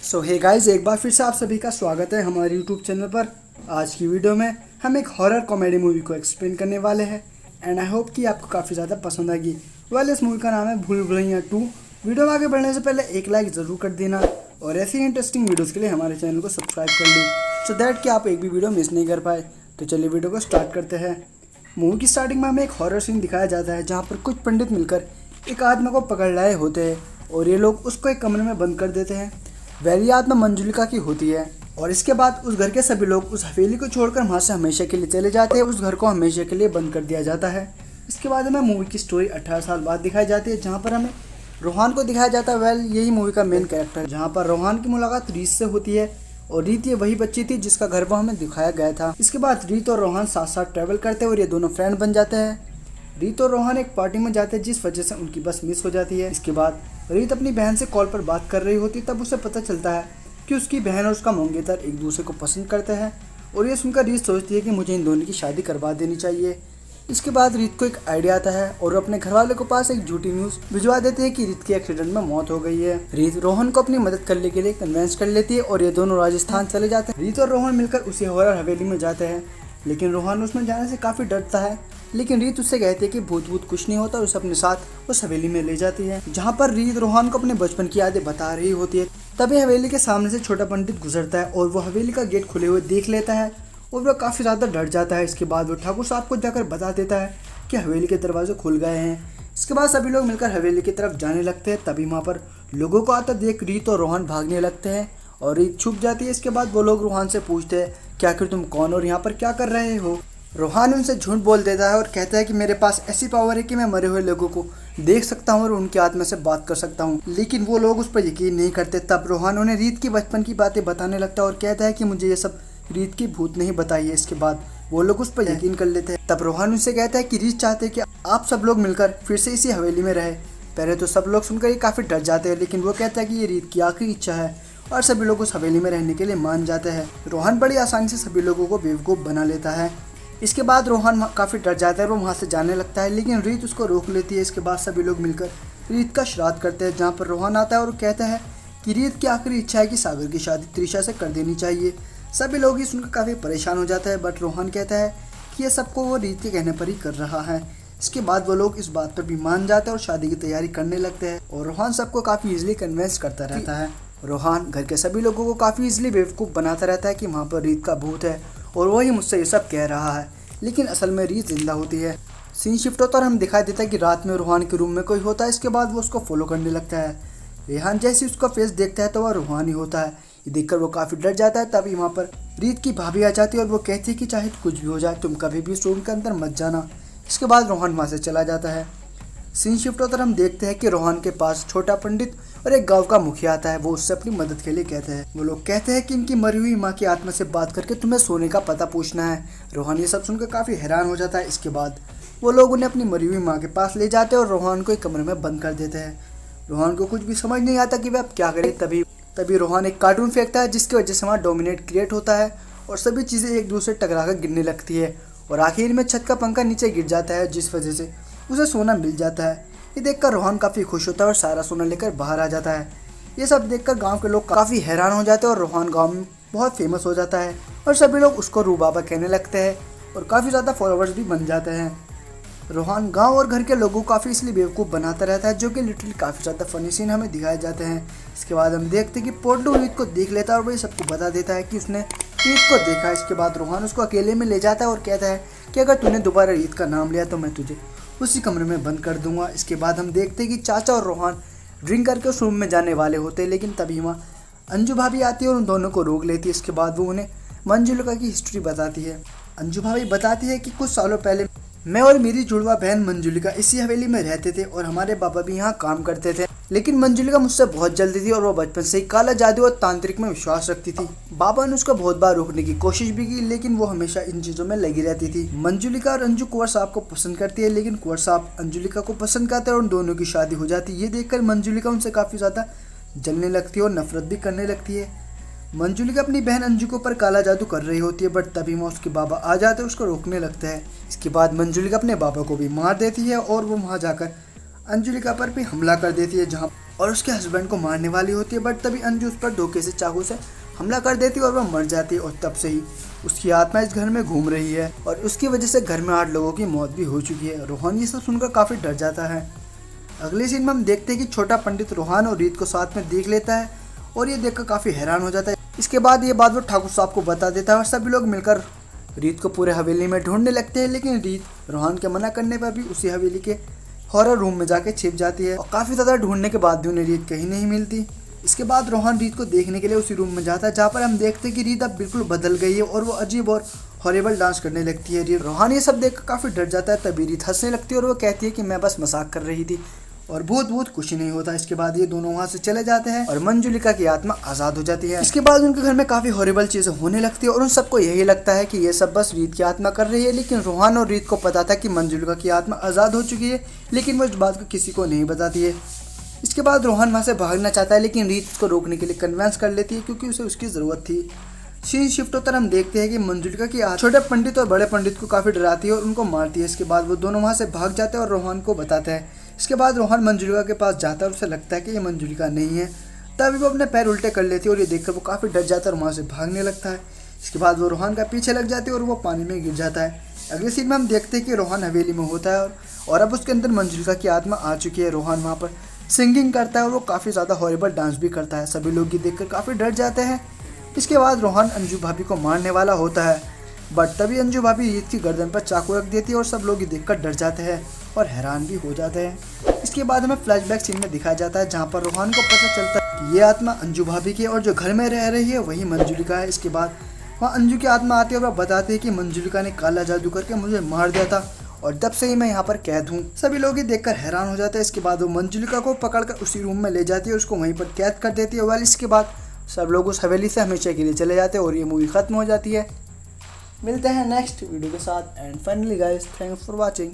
सो hey guys, एक बार फिर से आप सभी का स्वागत है हमारे यूट्यूब चैनल पर। आज की वीडियो में हम एक हॉरर कॉमेडी मूवी को एक्सप्लेन करने वाले हैं एंड आई होप कि आपको काफ़ी ज़्यादा पसंद आएगी। इस मूवी का नाम है भूल भुलैया 2। वीडियो में आगे बढ़ने से पहले एक लाइक ज़रूर कर देना और ऐसी इंटरेस्टिंग वीडियोज़ के लिए हमारे चैनल को सब्सक्राइब कर ली सो दैट कि आप एक भी वीडियो मिस नहीं कर पाए। तो चलिए वीडियो को स्टार्ट करते हैं। मूवी की स्टार्टिंग में हमें एक हॉरर सीन दिखाया जाता है जहाँ पर कुछ पंडित मिलकर एक आत्मा को पकड़ लाए होते हैं और ये लोग उसको एक कमरे में बंद कर देते हैं। वैली आत्मा मंजुलिका की होती है और इसके बाद उस घर के सभी लोग उस हवेली को छोड़कर वहाँ से हमेशा के लिए चले जाते हैं। उस घर को हमेशा के लिए बंद कर दिया जाता है। इसके बाद हमें मूवी की स्टोरी 18 साल बाद दिखाई जाती है जहाँ पर हमें रोहान को दिखाया जाता है। यही मूवी का मेन कैरेक्टर है जहाँ पर रोहान की मुलाकात रीत से होती है और रीत ये वही बच्ची थी जिसका घर वो हमें दिखाया गया था। इसके बाद रीत और रोहान साथ साथ ट्रैवल करते हैं और ये दोनों फ्रेंड बन जाते हैं। रीत और रोहान एक पार्टी में जाते हैं जिस वजह से उनकी बस मिस हो जाती है। इसके बाद रीत अपनी बहन से कॉल पर बात कर रही होती तब उसे पता चलता है कि उसकी बहन और उसका मंगेतर एक दूसरे को पसंद करते हैं और ये सुनकर रीत सोचती है कि मुझे इन दोनों की शादी करवा देनी चाहिए। इसके बाद रीत को एक आइडिया आता है और वो अपने घर वालों के पास एक झूठी न्यूज़ भिजवा देते हैं कि रीत की एक्सीडेंट में मौत हो गई है। रीत रोहन को अपनी मदद करने के लिए कन्वेंस कर लेती है और ये दोनों राजस्थान चले जाते हैं। रीत और रोहन मिलकर उसी हॉरर हवेली में जाते हैं लेकिन रोहन उसमें जाने से काफ़ी डरता है। लेकिन रीत उससे कहती है कि भूत कुछ नहीं होता और उसे अपने साथ उस हवेली में ले जाती है जहाँ पर रीत रोहन को अपने बचपन की यादें बता रही होती है। तभी हवेली के सामने से छोटा पंडित गुजरता है और वो हवेली का गेट खुले हुए देख लेता है और वह काफ़ी ज़्यादा डर जाता है। इसके बाद वो ठाकुर साहब को जाकर बता देता है कि हवेली के दरवाजे खुल गए हैं। इसके बाद सभी लोग मिलकर हवेली की तरफ जाने लगते हैं। तभी वहाँ पर लोगों को आता देख रीत और रोहन भागने लगते हैं और रीत छुप जाती है। इसके बाद वो लोग रोहन से पूछते हैं कि आखिर तुम कौन और यहाँ पर क्या कर रहे हो। रोहन उनसे झूठ बोल देता है और कहता है कि मेरे पास ऐसी पावर है कि मैं मरे हुए लोगों को देख सकता हूँ और उनकी आत्मा से बात कर सकता हूँ। लेकिन वो लोग उस पर यकीन नहीं करते। तब रोहन उन्हें रीत की बचपन की बातें बताने लगता है और कहता है कि मुझे ये सब रीत की भूत नहीं बताई है। इसके बाद वो लोग उस पर यकीन कर लेते हैं। तब रोहन उनसे कहता है कि रीत चाहते हैं कि आप सब लोग मिलकर फिर से इसी हवेली में रहे। पहले तो सब लोग सुनकर ये काफ़ी डर जाते हैं लेकिन वो कहता है कि ये रीत की आखिरी इच्छा है और सभी लोग उस हवेली में रहने के लिए मान जाते हैं। रोहन बड़ी आसानी से सभी लोगों को बेवकूफ़ बना लेता है। इसके बाद रोहन काफ़ी डर जाता है और वो वहाँ से जाने लगता है लेकिन रीत उसको रोक लेती है। इसके बाद सभी लोग मिलकर रीत का श्राद्ध करते हैं जहाँ पर रोहन आता है और कहता है कि रीत की आखिरी इच्छा है कि सागर की शादी त्रिशा से कर देनी चाहिए। सभी लोग ये सुनकर काफ़ी परेशान हो जाते हैं बट रोहन कहता है कि ये सबको वो रीत के कहने पर ही कर रहा है। इसके बाद वो लोग इस बात पर भी मान जाते हैं और शादी की तैयारी करने लगते हैं और रोहन सबको काफ़ी इजीली कन्विंस करता रहता है। रोहन घर के सभी लोगों को काफ़ी इजीली बेवकूफ़ बनाता रहता है कि वहाँ पर रीत का भूत है और वही मुझसे ये सब कह रहा है लेकिन असल में रीत जिंदा होती है। सीन शिफ्ट होता और हम दिखाई देता है कि रात में रोहन के रूम में कोई होता है। इसके बाद वो उसको फॉलो करने लगता है। रेहान जैसे उसका फेस देखता है तो वह रोहन ही होता है। ये देखकर वो काफ़ी डर जाता है। तभी वहाँ पर रीत की भाभी आ जाती है और वो कहती है कि चाहे कुछ भी हो जाए तुम कभी भी इस रूम के अंदर मत जाना। इसके बाद रोहन वहाँ से चला जाता है। सीन शिफ्ट होकर हम देखते हैं कि रोहन के पास छोटा पंडित और एक गांव का मुखिया आता है। वो उससे अपनी मदद के लिए कहते हैं। वो लोग कहते हैं कि इनकी मरी हुई माँ की आत्मा से बात करके तुम्हें सोने का पता पूछना है। रोहन ये सब सुनकर काफ़ी हैरान हो जाता है। इसके बाद वो लोग उन्हें अपनी मरी हुई माँ के पास ले जाते हैं और रोहन को एक कमरे में बंद कर देते हैं। रोहन को कुछ भी समझ नहीं आता कि वह अब क्या करे। तभी रोहन एक कार्टून फेंकता है जिसकी वजह से वहाँ डोमिनेट क्रिएट होता है और सभी चीज़ें एक दूसरे टकरा कर गिरने लगती है और आखिर में छत का पंखा नीचे गिर जाता है जिस वजह से उसे सोना मिल जाता है। ये देखकर रोहन काफ़ी खुश होता है और सारा सोना लेकर बाहर आ जाता है। ये सब देखकर गांव के लोग काफ़ी हैरान हो जाते हैं और रोहन गांव में बहुत फेमस हो जाता है और सभी लोग उसको रूबाबा कहने लगते हैं और काफ़ी ज़्यादा फॉलोअर्स भी बन जाते हैं। रोहन गांव और घर के लोगों को काफ़ी इसलिए बेवकूफ़ बनाता रहता है जो कि लिटरली काफ़ी ज़्यादा फनी सीन हमें दिखाए जाते हैं। इसके बाद हम देखते हैं कि पोटलू रीत को देख लेता है और वही सबको बता देता है कि उसने रीत को देखा है। इसके बाद रोहन उसको अकेले में ले जाता है और कहता है कि अगर तूने दोबारा रीत का नाम लिया तो मैं तुझे उसी कमरे में बंद कर दूंगा। इसके बाद हम देखते हैं कि चाचा और रोहन ड्रिंक करके उस रूम में जाने वाले होते हैं लेकिन तभी वहाँ अंजू भाभी आती है और उन दोनों को रोक लेती है। इसके बाद वो उन्हें मंजुलिका की हिस्ट्री बताती है। अंजू भाभी बताती है कि कुछ सालों पहले मैं और मेरी जुड़वा बहन मंजुलिका इसी हवेली में रहते थे और हमारे पापा भी यहाँ काम करते थे। लेकिन मंजुलिका मुझसे बहुत जल्दी थी और वो बचपन से ही काला जादू और तांत्रिक में विश्वास रखती थी। बाबा ने उसको बहुत बार रोकने की कोशिश भी की लेकिन वो हमेशा इन चीज़ों में लगी रहती थी। मंजुलिका और अंजू कुंवर साहब को पसंद करती है लेकिन कुंवर साहब अंजुलिका को पसंद करते हैं और उन दोनों की शादी हो जाती है। ये देखकर मंजुलिका उनसे काफ़ी ज़्यादा जलने लगती है और नफरत भी करने लगती है। मंजुलिका अपनी बहन अंजू के ऊपर काला जादू कर रही होती है बट तभी वहाँ उसके बाबा आ जाते हैं उसको रोकने लगते हैं। इसके बाद मंजुलिका अपने बाबा को भी मार देती है और वो वहाँ जाकर अंजुलिका पर भी हमला कर देती है और उसके हस्बैंड को मारने वाली होती है, बट तभी अंजू उस पर धोखे से चाकू से हमला कर देती है और वह मर जाती है। और तब से ही उसकी आत्मा इस घर में घूम रही है और उसकी वजह से घर में 8 लोगों की मौत भी हो चुकी है। रोहन ये सब सुनकर काफ़ी डर जाता है। अगले सीन में हम देखते हैं कि छोटा पंडित रोहन और रीत को साथ में देख लेता है और ये देखकर काफ़ी हैरान हो जाता है। इसके बाद ये बात वो ठाकुर साहब को बता देता है और सभी लोग मिलकर रीत को पूरे हवेली में ढूंढने लगते हैं, लेकिन रीत रोहन के मना करने पर भी उसी हवेली के हॉरर रूम में जाके छिप जाती है और काफ़ी ज़्यादा ढूंढने के बाद भी उन्हें रीत कहीं नहीं मिलती। इसके बाद रोहन रीत को देखने के लिए उसी रूम में जाता है जहाँ पर हम देखते हैं कि रीत अब बिल्कुल बदल गई है और वो अजीब और हॉरिबल डांस करने लगती है। रोहन ये सब देखकर काफ़ी डर जाता है। तभी रीत हंसने लगती है और वो कहती है कि मैं बस मजाक कर रही थी और बहुत कुछ नहीं होता। इसके बाद ये दोनों वहाँ से चले जाते हैं और मंजुलिका की आत्मा आज़ाद हो जाती है। इसके बाद उनके घर में काफ़ी हॉरिबल चीज़ें होने लगती है और उन सबको यही लगता है कि ये सब बस रीत की आत्मा कर रही है, लेकिन रोहन और रीत को पता था कि मंजुलिका की आत्मा आज़ाद हो चुकी है, लेकिन वो इस बात को किसी को नहीं बताती है। इसके बाद रोहन वहाँ से भागना चाहता है, लेकिन रीत उसको रोकने के लिए कन्विंस कर लेती है क्योंकि उसे उसकी ज़रूरत थी। सीन शिफ्ट होकर हम देखते हैं कि मंजुलिका की आत्मा छोटे पंडित और बड़े पंडित को काफ़ी डराती है और उनको मारती है। इसके बाद वो दोनों वहाँ से भाग जाते हैं और रोहन को बताते हैं। इसके बाद रोहन मंजुलिका के पास जाता है और उसे लगता है कि ये मंजुलिका नहीं है। तभी वो अपने पैर उल्टे कर लेती है और ये देखकर वो काफ़ी डर जाता है और वहाँ से भागने लगता है। इसके बाद वो रोहन का पीछे लग जाती है और वो पानी में गिर जाता है। अगले सीन में हम देखते हैं कि रोहन हवेली में होता है और अब उसके अंदर मंजुलिका की आत्मा आ चुकी है। रोहन वहाँ पर सिंगिंग करता है और वो काफ़ी ज़्यादा हॉरिबल डांस भी करता है। सभी लोग ये देखकर काफ़ी डर जाते हैं। इसके बाद रोहन अंजू भाभी को मारने वाला होता है, बट तभी अंजू भाभी रीत की गर्दन पर चाकू रख देती है और सब लोग ये देखकर डर जाते हैं और हैरान भी हो जाते हैं। इसके बाद हमें फ्लैशबैक सीन में दिखाया जाता है जहाँ पर रोहन को पता चलता है कि ये आत्मा अंजू भाभी की और जो घर में रह रही है वही मंजुलिका है। इसके बाद वहाँ अंजू की आत्मा आती है और वह बताती है कि मंजुलिका ने काला जादू करके मुझे मार दिया था और तब से ही मैं यहाँ पर कैद हूँ। सभी लोग ये देखकर हैरान हो जाते हैं। इसके बाद वो मंजुलिका को पकड़कर उसी रूम में ले जाती है और उसको वहीं पर कैद कर देती है। वाल इसके बाद सब लोग उस हवेली से हमेशा के लिए चले जाते हैं और ये मूवी ख़त्म हो जाती है। मिलते हैं नेक्स्ट वीडियो के साथ and finally guys, thanks for watching.